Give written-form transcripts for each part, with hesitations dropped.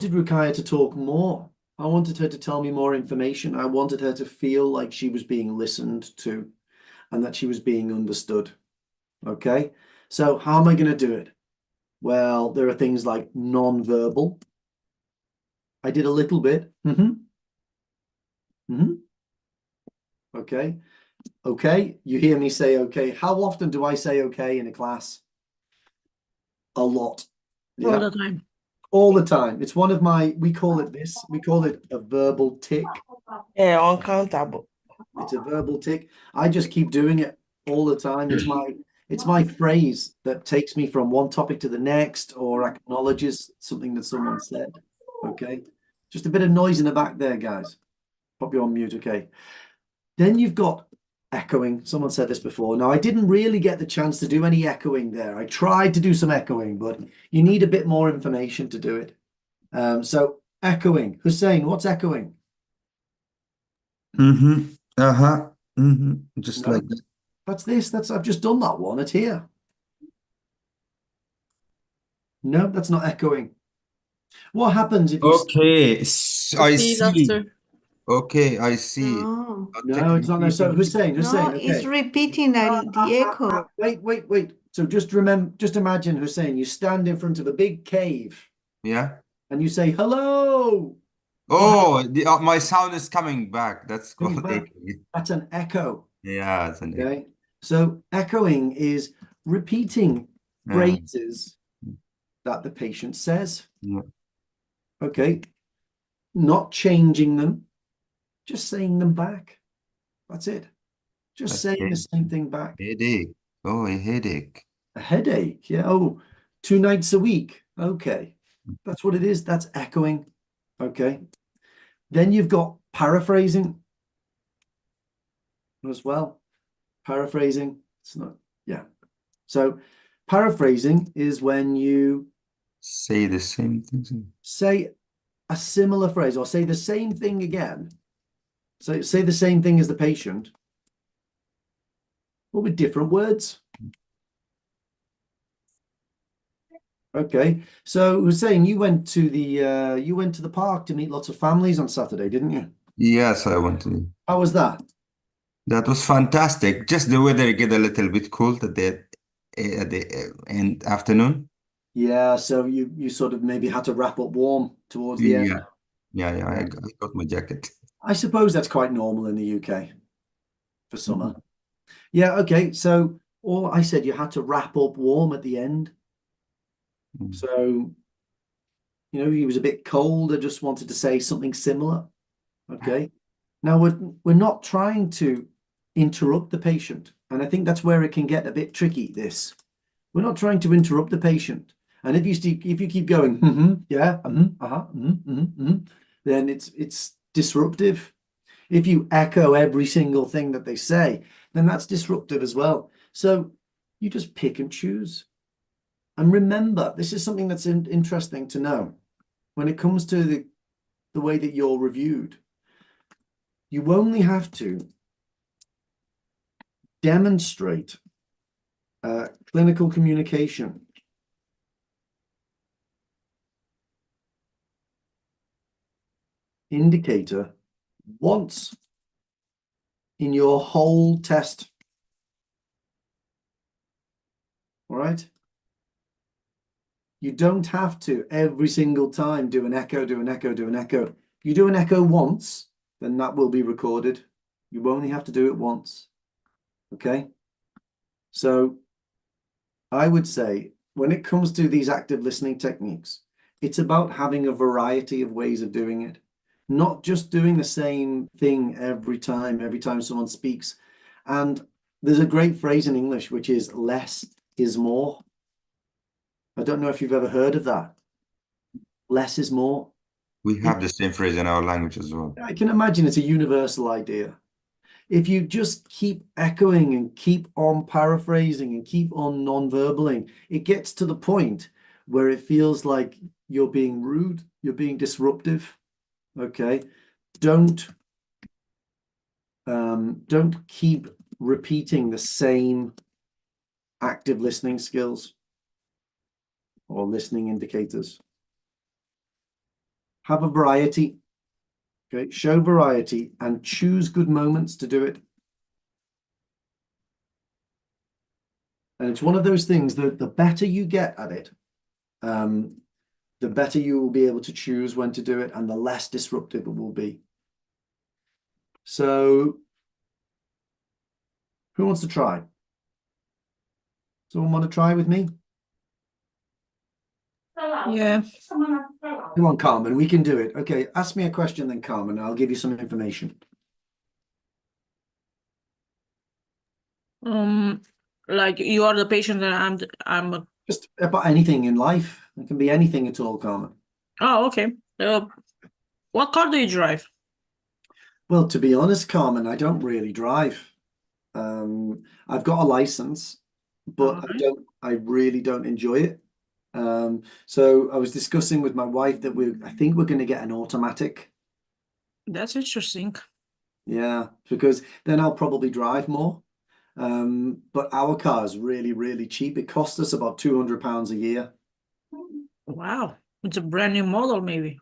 wanted Rukaya to talk more. I wanted her to tell me more information. I wanted her to feel like she was being listened to and that she was being understood. Okay. So how am I going to do it? Well, there are things like non-verbal. I did a little bit. Okay. Okay. You hear me say okay. How often do I say okay in a class? A lot. All Yeah. the time. All the time. It's one of my, we call it a verbal tick. Yeah, uncountable. It's a verbal tick. I just keep doing it all the time. It's my phrase that takes me from one topic to the next or acknowledges something that someone said. Okay. Just a bit of noise in the back there, guys. Pop you on mute, okay. Then you've got echoing. Someone said this before. Now, I didn't really get the chance to do any echoing there. I tried to do some echoing, but you need a bit more information to do it. So echoing. Hussein, what's echoing? Just No, like that. that's this. I've just done that one. It's here. No, that's not echoing. What happens if you Okay, I Repeat see. after. Okay, I see. No, No, it's not. So Hussein, no, okay. it's repeating the echo. Wait. So just imagine, Hussein, you stand in front of a big cave Yeah. and you say, hello. Oh, my sound is coming back. That's Comes called back. echoing. That's an echo. Yeah, it's an echo. Okay. So echoing is repeating Yeah. phrases that the patient says. Yeah. Okay. Not changing them, just saying them back. That's it. Just saying the same thing back. Headache. Oh, a headache. A headache. Yeah. Oh, 2 nights a week. Okay. That's what it is. That's echoing. Okay. Then you've got paraphrasing as well. Paraphrasing. It's not, yeah. So paraphrasing is when you Say the same thing. say a similar phrase or say the same thing again. So say the same thing as the patient, but with different words. Okay. So Hussein, you went to the park to meet lots of families on Saturday, didn't you? Yes, I want to. How was that? That was fantastic. Just the weather get a little bit cold at the end afternoon. Yeah, so you sort of maybe had to wrap up warm towards the end. Yeah. I got my jacket. I suppose that's quite normal in the UK for summer. Yeah, okay. So all I said you had to wrap up warm at the end. So, he was a bit cold. I just wanted to say something similar. Okay. Now we're not trying to interrupt the patient. And I think that's where it can get a bit tricky, this. We're not trying to interrupt the patient. And if you keep going, then it's disruptive. If you echo every single thing that they say, then that's disruptive as well. So you just pick and choose. And remember, this is something that's interesting to know. When it comes to the way that you're reviewed, you only have to demonstrate clinical communication indicator once in your whole test. All right? You don't have to every single time do an echo, do an echo, do an echo. If you do an echo once, then that will be recorded. You only have to do it once. Okay? So I would say when it comes to these active listening techniques, it's about having a variety of ways of doing it, not just doing the same thing every time someone speaks. And there's a great phrase in English, which is less is more. I don't know if you've ever heard of that. Less is more. We have the same phrase in our language as well. I can imagine it's a universal idea. If you just keep echoing and keep on paraphrasing and keep on non-verbaling, it gets to the point where it feels like you're being rude, you're being disruptive. Okay. Don't keep repeating the same active listening skills or listening indicators. Have a variety. Okay, show variety and choose good moments to do it. And it's one of those things that the better you get at it, the better you will be able to choose when to do it and the less disruptive it will be. So, who wants to try? Someone want to try with me? Yeah. Come on, Carmen, we can do it. Okay, ask me a question then, Carmen, and I'll give you some information. Like you are the patient and I'm Just about anything in life. It can be anything at all, Carmen. oh, okay. What car do you drive? Well, to be honest, Carmen, I don't really drive. I've got a license, but Alright. I really don't enjoy it. So I was discussing with my wife that I think we're going to get an automatic. That's interesting. Yeah, because then I'll probably drive more. But our car is really, really cheap. It costs us about £200 a year. Wow. It's a brand new model, maybe.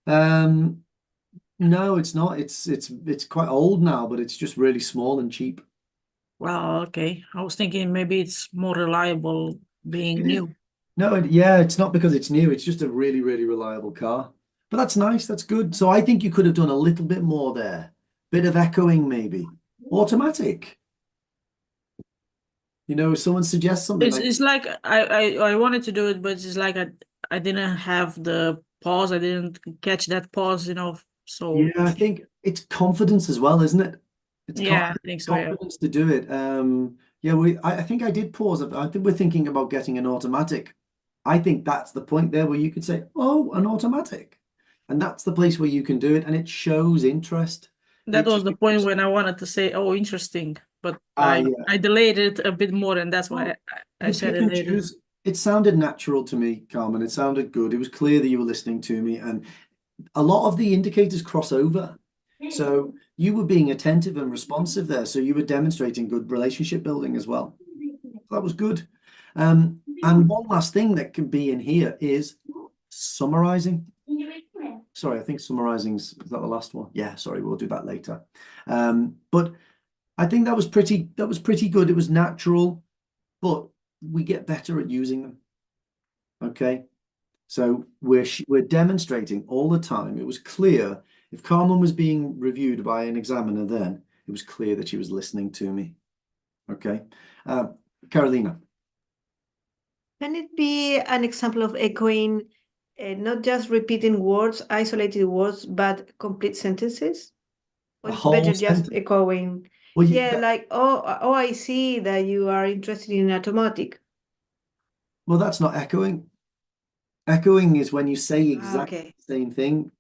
No, it's not. It's quite old now, but it's just really small and cheap. Well, okay. I was thinking maybe it's more reliable being It is. new. No, yeah, it's not because it's new. It's just a really, really reliable car. But that's nice. That's good. So I think you could have done a little bit more there. Bit of echoing, maybe. Automatic. You know, if someone suggests something like, It's like I wanted to do it, but it's like I didn't have the pause. I didn't catch that pause, so yeah, I think it's confidence as well, isn't it? It's yeah, I think so, yeah. confidence to do it. Yeah, I think I did pause. I think we're thinking about getting an automatic. I think that's the point there where you could say, oh, an automatic. And that's the place where you can do it. And it shows interest. That It was the point shows, when I wanted to say, oh, interesting, but yeah. I delayed it a bit more, and that's why I You said pick it and later. choose. It sounded natural to me, Carmen. It sounded good. It was clear that you were listening to me. And a lot of the indicators cross over. So you were being attentive and responsive there. So you were demonstrating good relationship building as well. That was good. And one last thing that can be in here is summarizing. Sorry, I think summarizing is that the last one? Yeah, sorry, we'll do that later. But I think that was pretty good. It was natural, but we get better at using them. Okay. So we're demonstrating all the time. It was clear if Carmen was being reviewed by an examiner, then it was clear that she was listening to me. Okay. Carolina. Can it be an example of echoing, not just repeating words, isolated words, but complete sentences? Or A it's better whole just sentence. echoing? Well, Yeah, like, oh, I see that you are interested in automatic. well, that's not echoing. Echoing is when you say exactly Okay. the same thing.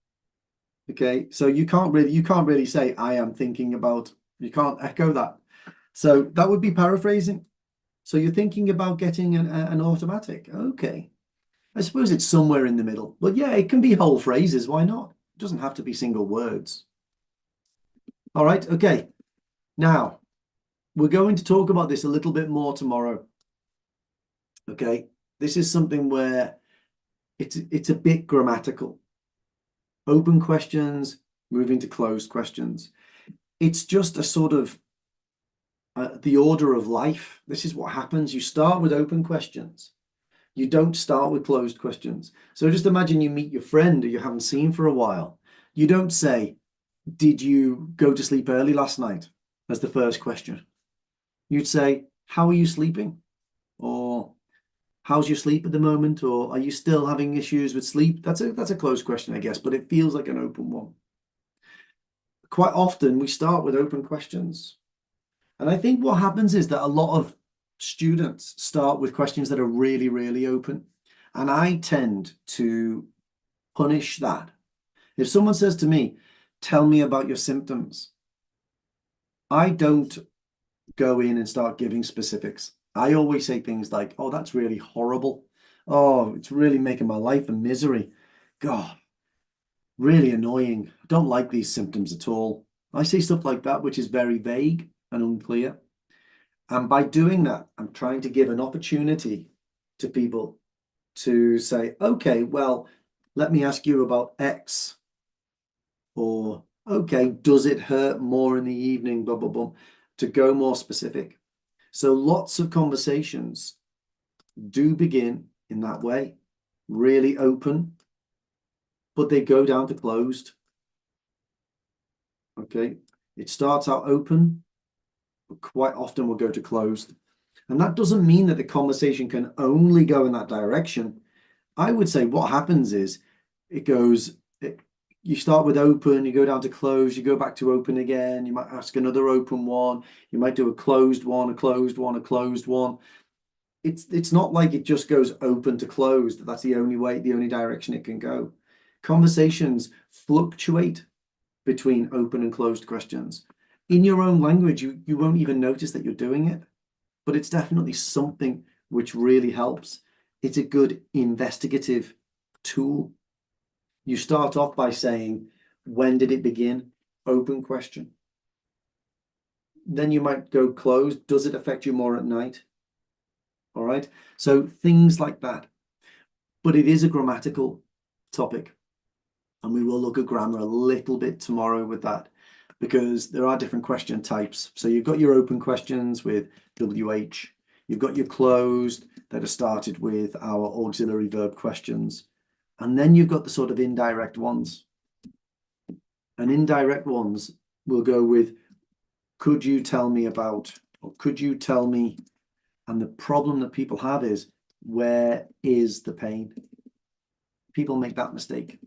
Okay, so you can't really say I am thinking about. You can't echo that. So that would be paraphrasing. So you're thinking about getting an automatic. Okay. I suppose it's somewhere in the middle. But yeah, it can be whole phrases. Why not? It doesn't have to be single words. All right. Okay. Now, we're going to talk about this a little bit more tomorrow. Okay. This is something where it's a bit grammatical. Open questions, moving to closed questions. It's just a sort of the order of life. This is what happens. You start with open questions. You don't start with closed questions. So just imagine you meet your friend who you haven't seen for a while. You don't say, did you go to sleep early last night? As the first question. You'd say, how are you sleeping? Or how's your sleep at the moment? Or are you still having issues with sleep? That's a closed question, I guess, but it feels like an open one. Quite often we start with open questions. And I think what happens is that a lot of students start with questions that are really, really open. And I tend to punish that. If someone says to me, tell me about your symptoms, I don't go in and start giving specifics. I always say things like, oh, that's really horrible. Oh, it's really making my life a misery. God, really annoying. I don't like these symptoms at all. I say stuff like that, which is very vague and unclear. And by doing that, I'm trying to give an opportunity to people to say, okay, well, let me ask you about X. Or, okay, does it hurt more in the evening? Blah, blah, blah. To go more specific. So lots of conversations do begin in that way, really open, but they go down to closed. Okay, it starts out open, but quite often will go to closed. And that doesn't mean that the conversation can only go in that direction. I would say what happens is you start with open, you go down to closed, you go back to open again, you might ask another open one, you might do a closed one, a closed one, a closed one. It's not like it just goes open to closed. That's the only way, the only direction it can go. Conversations fluctuate between open and closed questions. In your own language, you won't even notice that you're doing it, but it's definitely something which really helps. It's a good investigative tool. You start off by saying, when did it begin? Open question. Then you might go closed. Does it affect you more at night? All right. So things like that. But it is a grammatical topic. And we will look at grammar a little bit tomorrow with that, because there are different question types. So you've got your open questions with WH. You've got your closed that are started with our auxiliary verb questions. And then you've got the sort of indirect ones. And indirect ones will go with, could you tell me about, or could you tell me? And the problem that people have is, where is the pain? People make that mistake.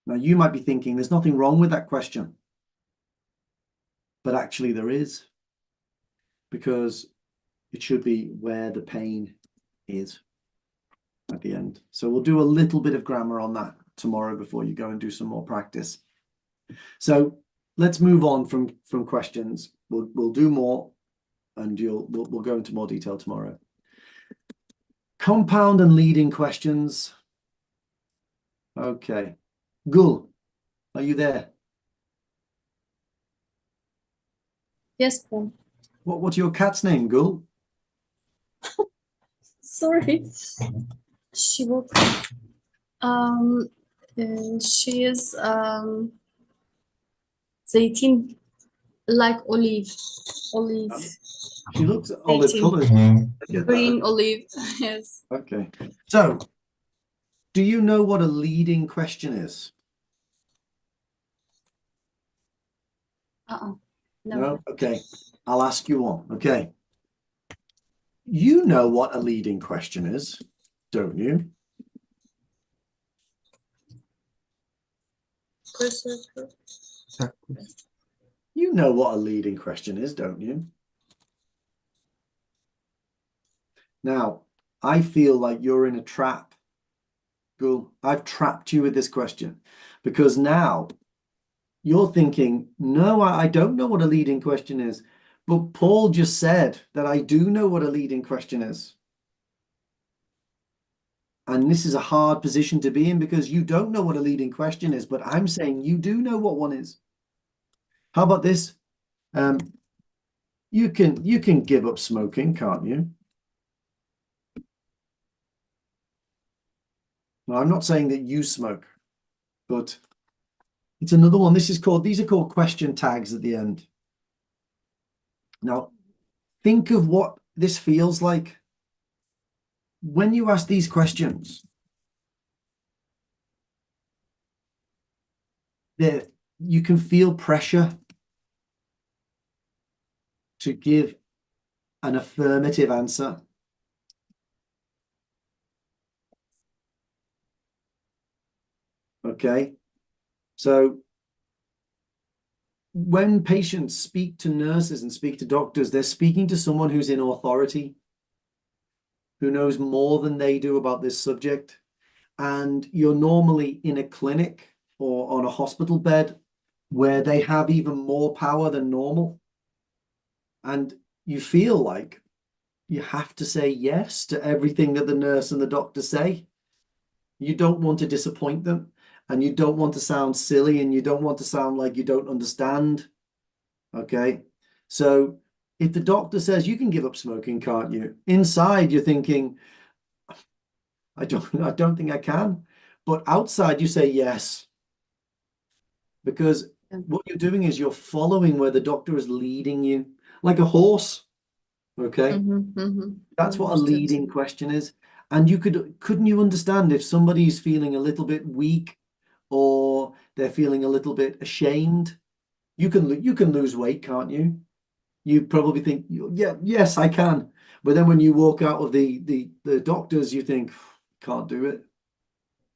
Now, you might be thinking there's nothing wrong with that question. But actually there is. Because it should be where the pain is at the end. So we'll do a little bit of grammar on that tomorrow before you go and do some more practice. So let's move on from questions. We'll do more, and we'll go into more detail tomorrow. Compound and leading questions. Okay. Gul, are you there? Yes, Paul. What's your cat's name, Gul? Sorry. She woke up. She is zeytin, like olive. She looks olive Zeytin. colored. I get that. Green olive. Yes. Okay. So, do you know what a leading question is? No. No? Okay. I'll ask you one. Okay. You know what a leading question is, don't you? You know what a leading question is, don't you? Now, I feel like you're in a trap. Cool. I've trapped you with this question, because now you're thinking, no, I don't know what a leading question is. But Paul just said that I do know what a leading question is. And this is a hard position to be in, because you don't know what a leading question is, but I'm saying you do know what one is. How about this? You can give up smoking, can't you? Now, I'm not saying that you smoke, but it's another one. These are called question tags at the end. Now, think of what this feels like. When you ask these questions, you can feel pressure to give an affirmative answer. Okay, so when patients speak to nurses and speak to doctors, they're speaking to someone who's in authority, who knows more than they do about this subject. And you're normally in a clinic or on a hospital bed where they have even more power than normal. And you feel like you have to say yes to everything that the nurse and the doctor say. You don't want to disappoint them, and you don't want to sound silly, and you don't want to sound like you don't understand. Okay, so if the doctor says you can give up smoking, can't you? Inside you're thinking, I don't think I can. But outside you say yes. Because Yeah. what you're doing is you're following where the doctor is leading you, like a horse. Okay? That's what a Understood. leading question is. And couldn't you understand if somebody's feeling a little bit weak or they're feeling a little bit ashamed? You can lose weight, can't you? You probably think, yeah, yes, I can. But then when you walk out of the doctors, you think, can't do it.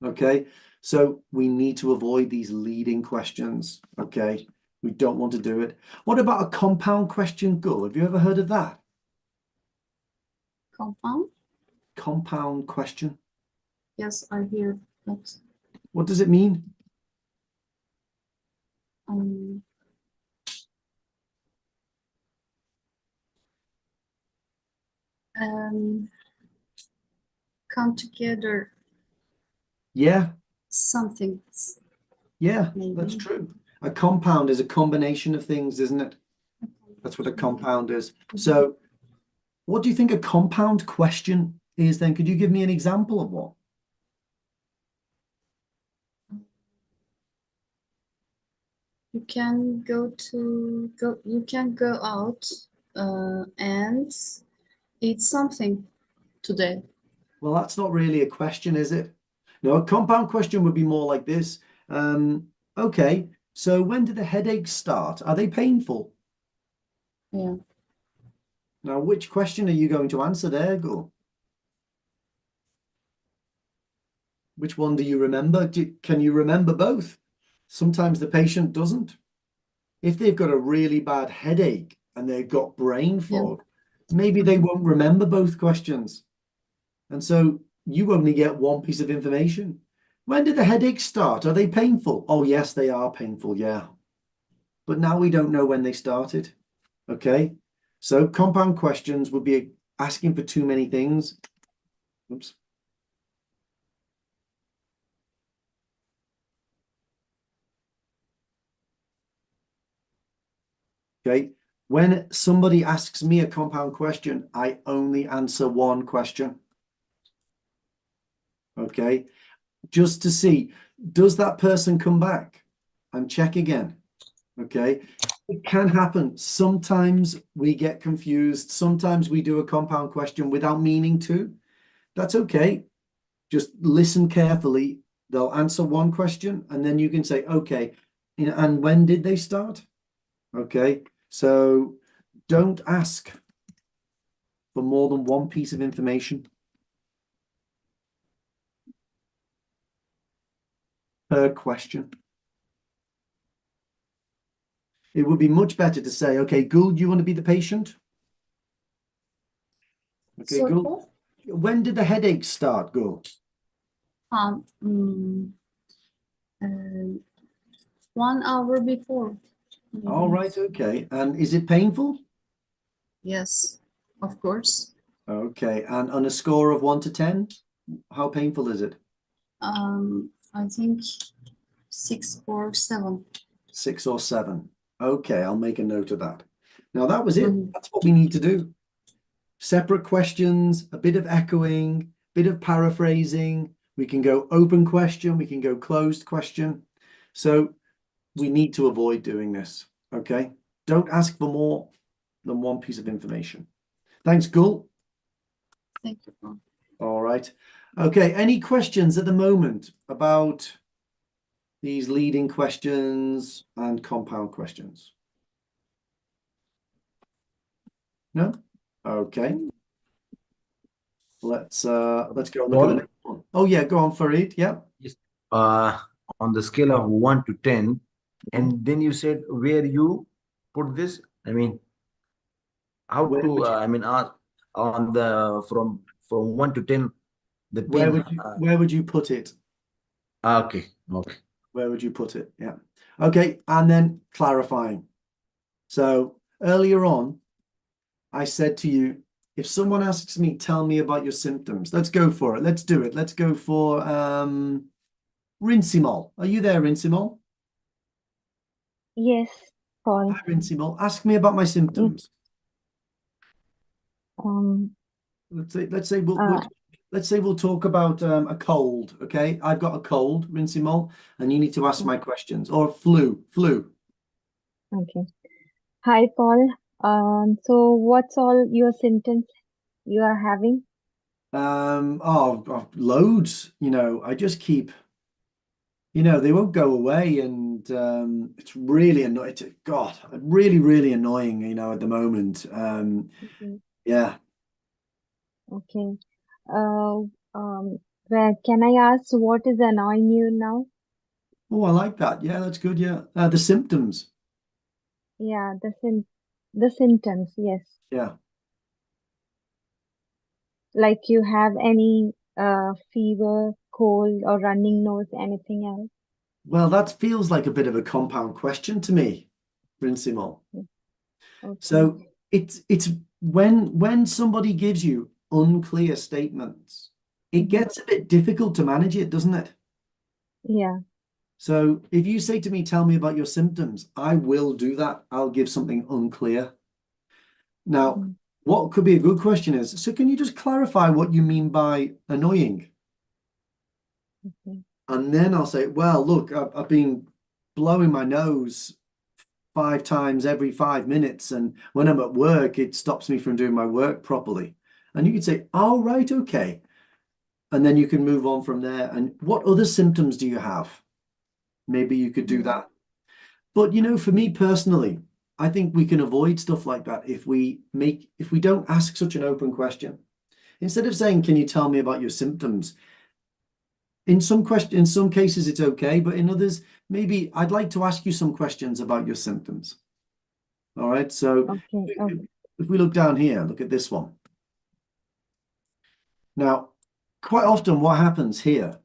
Okay? So we need to avoid these leading questions. Okay? We don't want to do it. What about a compound question, Gull? Have you ever heard of that? Compound? Compound question. Yes, I hear that. What does it mean? Um, come together Yeah, something. yeah, that's Maybe. true. A compound is a combination of things, isn't it? That's what a compound is. So what do you think a compound question is then? Could you give me an example of what? You can go out and eat something today. Well, that's not really a question, is it? No, a compound question would be more like this. Okay, so when do the headaches start? Are they painful? Yeah. Now, which question are you going to answer there, Go? Which one do you remember? Can you remember both? Sometimes the patient doesn't. If they've got a really bad headache and they've got brain fog, maybe they won't remember both questions. And so you only get one piece of information. When did the headaches start? Are they painful? Oh, yes, they are painful, yeah. But now we don't know when they started. Okay? So compound questions would be asking for too many things. Oops. Okay? When somebody asks me a compound question, I only answer one question. Okay? Just to see, does that person come back? And check again. Okay? It can happen. Sometimes we get confused. Sometimes we do a compound question without meaning to. That's okay. Just listen carefully. They'll answer one question and then you can say, okay, and when did they start? Okay, so don't ask for more than one piece of information per question. It would be much better to say, okay, Gould, you want to be the patient? Okay, Sort Gould, of. when did the headaches start, Gould? 1 hour before. All maybe. right, okay. And is it painful? Yes, of course. Okay, and on a score of 1 to 10, how painful is it? I think 6 or 7. 6 or 7. Okay, I'll make a note of that. Now that was it. Mhm. That's what we need to do. Separate questions, a bit of echoing, bit of paraphrasing. We can go open question, we can go closed question. So we need to avoid doing this. Okay, don't ask for more than one piece of information. Thanks, Gul. Thank you, Paul. All right. Okay, any questions at the moment about these leading questions and compound questions? No? Okay. Let's go and look at the Paul? next one. Oh yeah, go on, Farid. Yeah. Yes. On the scale of 1 to 10, and then you said where you put this. I mean, how Where to? would you I mean, on the from 1 to 10, the pin. where would you put it? Okay, okay. Where would you put it? Yeah. Okay, and then clarifying. So earlier on, I said to you, if someone asks me, tell me about your symptoms, let's go for it. Let's do it. Let's go for Rinsimol. Are you there, Rinsimol? Yes, Paul. Hi, Rinsimol. Ask me about my symptoms. Um, Let's say we'll let's say we'll talk about a cold, okay? I've got a cold, Rincimol, and you need to ask my questions. Or flu. Okay. Hi, Paul. So what's all your symptoms you are having? Loads, I just keep, they won't go away, and it's really annoying. God, really, really annoying, at the moment. Okay. Yeah. Okay. Uh, where can I ask what is annoying you now? Oh, I like that. Yeah, that's good. Yeah. The symptoms. Yeah, the symptoms, yes. Yeah. Like you have any fever, cold, or running nose, anything else? Well, that feels like a bit of a compound question to me, Rincimol. Okay. So it's when somebody gives you unclear statements, it gets a bit difficult to manage it, doesn't it? Yeah. So if you say to me, tell me about your symptoms, I will do that. I'll give something unclear. Now, what could be a good question is, so can you just clarify what you mean by annoying? Okay. And then I'll say, well, look, I've been blowing my nose 5 times every 5 minutes, and when I'm at work, it stops me from doing my work properly. And you could say, oh, right, okay. And then you can move on from there. And what other symptoms do you have? Maybe you could do that. But for me personally, I think we can avoid stuff like that if we don't ask such an open question. Instead of saying, can you tell me about your symptoms? In some cases it's okay, but in others, maybe I'd like to ask you some questions about your symptoms. All right, so Okay. if we look down here, look at this one. Now, quite often what happens here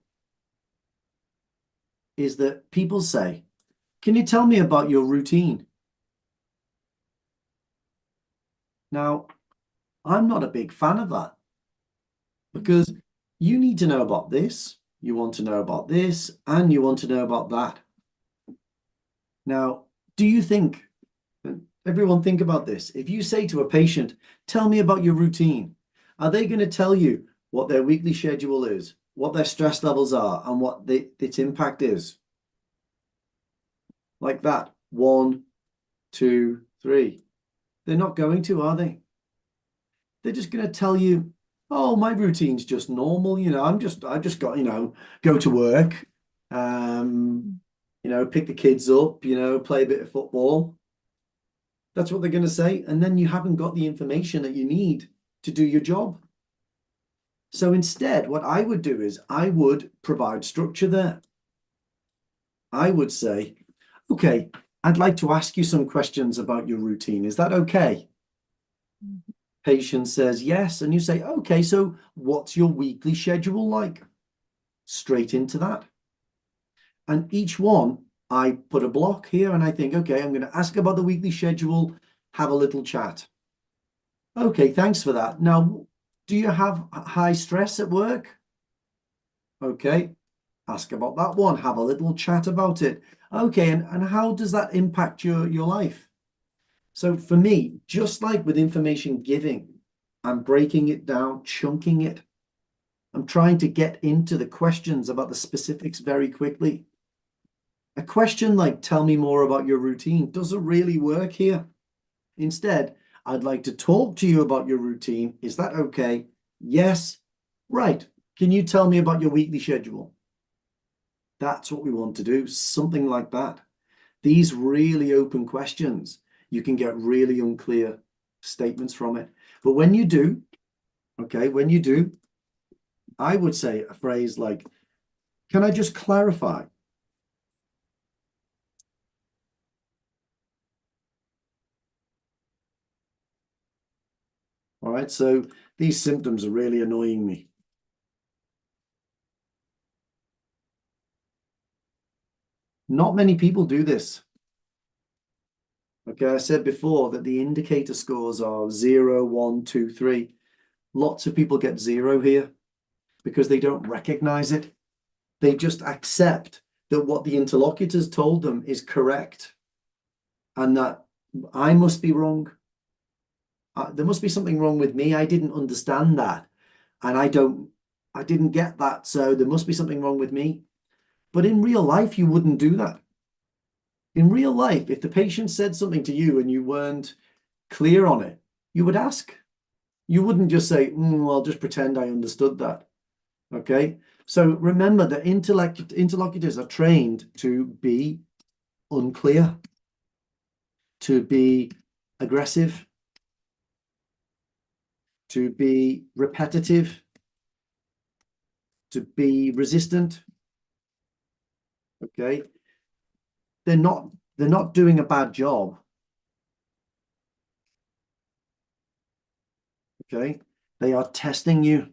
is that people say, can you tell me about your routine? Now, I'm not a big fan of that, because you need to know about this, you want to know about this, and you want to know about that. Now, do you think, everyone think about this, if you say to a patient, tell me about your routine, are they going to tell you what their weekly schedule is, what their stress levels are, and what its impact is? Like that. 1, 2, 3. They're not going to, are they? They're just going to tell you, oh, my routine's just normal. I've just got, go to work, pick the kids up, play a bit of football. That's what they're going to say. And then you haven't got the information that you need to do your job. So instead, what I would do is I would provide structure there. I would say, okay, I'd like to ask you some questions about your routine. Is that okay? Patient says yes, and you say, okay, so what's your weekly schedule like? Straight into that. And each one, I put a block here, and I think, okay, I'm going to ask about the weekly schedule, have a little chat. Okay, thanks for that. Now, do you have high stress at work? Okay, ask about that one, have a little chat about it. Okay, and how does that impact your life? So for me, just like with information giving, I'm breaking it down, chunking it. I'm trying to get into the questions about the specifics very quickly. A question like, tell me more about your routine, doesn't really work here. Instead, I'd like to talk to you about your routine. Is that okay? Yes. Right. Can you tell me about your weekly schedule? That's what we want to do, something like that. These really open questions, you can get really unclear statements from it. But when you do, I would say a phrase like, can I just clarify? All right, so these symptoms are really annoying me. Not many people do this. Okay, I said before that the indicator scores are 0, 1, 2, 3. Lots of people get 0 here because they don't recognize it. They just accept that what the interlocutors told them is correct and that I must be wrong. There must be something wrong with me. I didn't understand that. And I don't I didn't get that, so there must be something wrong with me. But in real life, you wouldn't do that. In real life, if the patient said something to you and you weren't clear on it, you would ask. You wouldn't just say, I'll just pretend I understood that. Okay? So remember that interlocutors are trained to be unclear, to be aggressive, to be repetitive, to be resistant. Okay? They're not doing a bad job. Okay? They are testing you.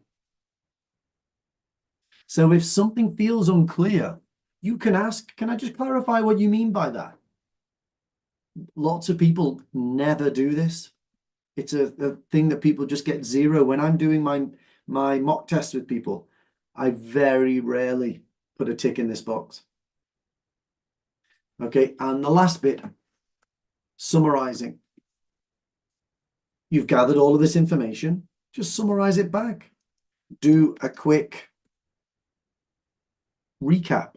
So if something feels unclear, you can ask, can I just clarify what you mean by that? Lots of people never do this. It's a thing that people just get zero. When I'm doing my mock tests with people, I very rarely put a tick in this box. Okay, and the last bit, summarizing. You've gathered all of this information, just summarize it back. Do a quick recap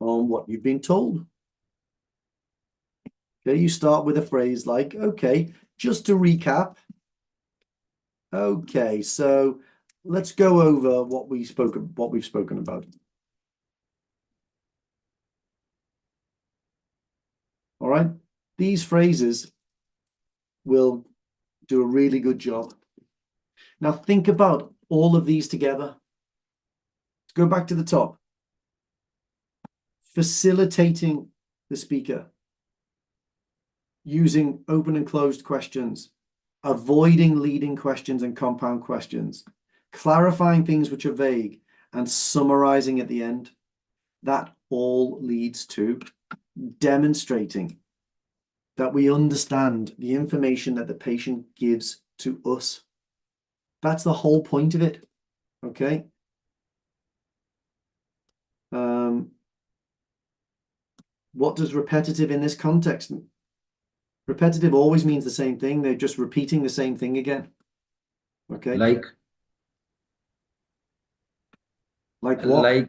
on what you've been told. Okay, you start with a phrase like, okay, just to recap. Okay, so let's go over what we've spoken about. All right, these phrases will do a really good job. Now think about all of these together. Let's go back to the top. Facilitating the speaker. Using open and closed questions. Avoiding leading questions and compound questions. Clarifying things which are vague and summarizing at the end. That all leads to demonstrating that we understand the information that the patient gives to us. That's the whole point of it. Okay. What does repetitive in this context mean? Repetitive always means the same thing. They're just repeating the same thing again. Okay. Like what?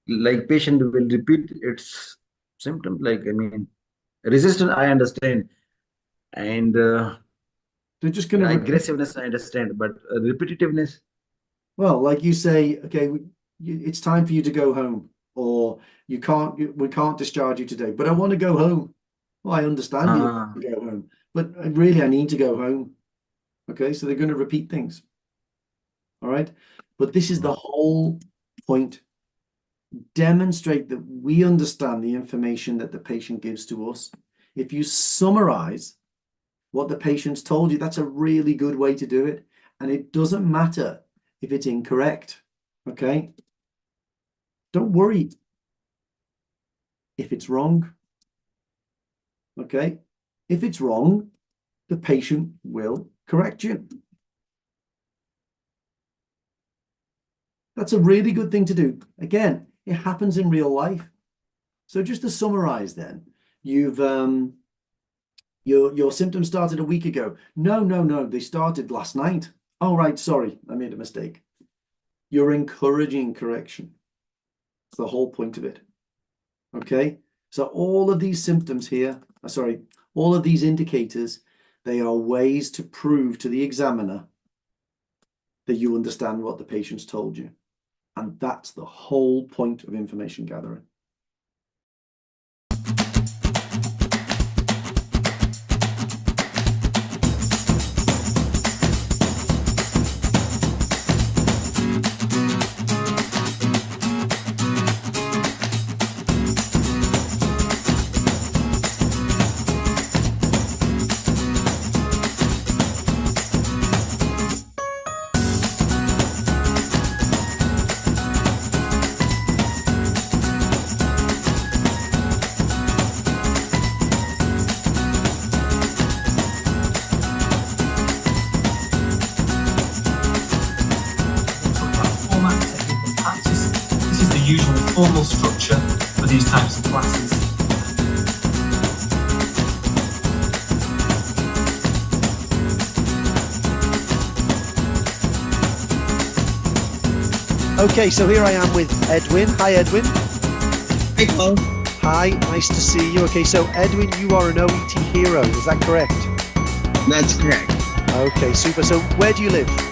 Like patient will repeat its symptom. Like, I mean, resistance, I understand. And They're just going to aggressiveness, I understand. But repetitiveness. Well, like you say, okay, it's time for you to go home, or we can't discharge you today, but I want to go home. Well, I understand you want to go home, but really I need to go home. Okay, so they're going to repeat things. All right, but this is the whole point. Demonstrate that we understand the information that the patient gives to us. If you summarize what the patient's told you, that's a really good way to do it. And it doesn't matter if it's incorrect. Okay, don't worry if it's wrong. Okay, if it's wrong, the patient will correct you. That's a really good thing to do. Again, it happens in real life. So just to summarize then, you've your symptoms started a week ago. No, they started last night. Oh, right, sorry, I made a mistake. You're encouraging correction. That's the whole point of it. Okay, so all of these symptoms here, all of these indicators, they are ways to prove to the examiner that you understand what the patient's told you. And that's the whole point of information gathering. Formal structure for these types of classes. Okay, so here I am with Edwin. Hi, Edwin. Hey, Paul. Hi, nice to see you. Okay, so Edwin, you are an OET hero, is that correct? That's correct. Okay, super. So where do you live?